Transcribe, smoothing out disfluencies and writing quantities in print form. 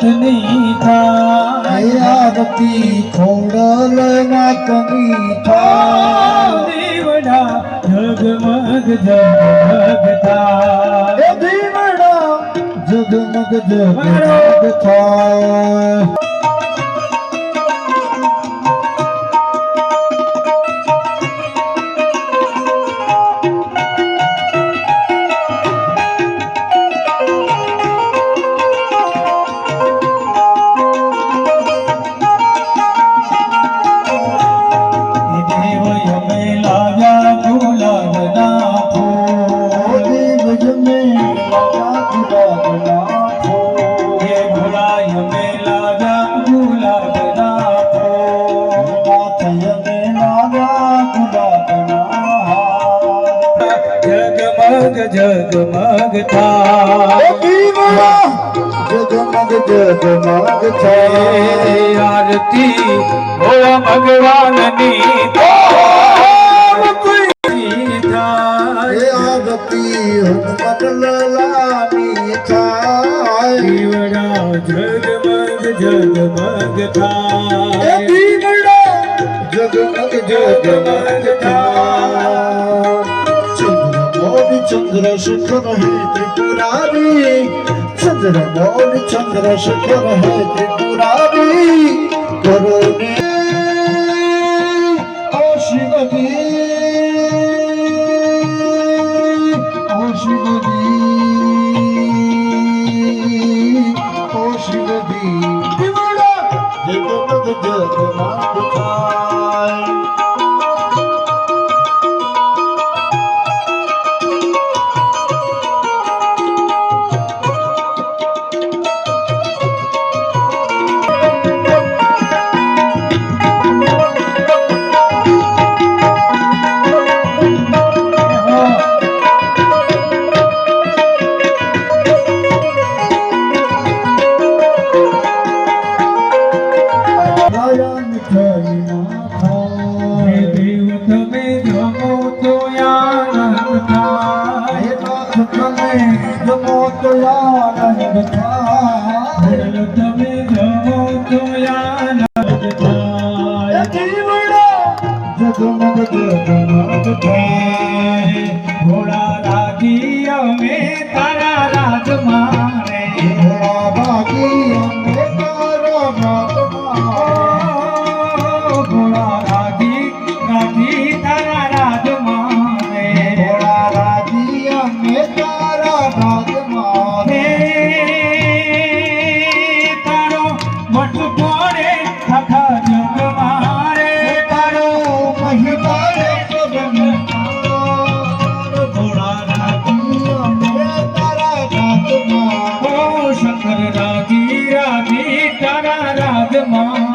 નાથની થાય આરતી ખોડલ નાથની થાય દીવડા જગમગ જગમગ થાય દીવડા જગમગ જગમગ થાય જગમગ થાય જગમગ જગમગ થાય આરતી ભોળા ભગવાનની થાય આરતી હનુમત લલાની થાય દીવડા જગમગ જગમગ થાય દીવડા જગમગ જગમગ થાય चंद्रशेखर है त्रिपुरारी चंद्रशेखर है त्रिपुरारी करोने ओ शिवजी ओ शिवजी ओ शिवजी दिवड़ा जगमग जगमग थाय जगमग जगमग थाय भोळा रागी अमे तारा राज मारे भोळा रागी अमे तारा राज मारे भोळा रागी तारा राज मारे भोळा रागी अमे तारा राज मारे तारो मठ कोणे आखा जग मारे शंकर रागी तारा राज मारे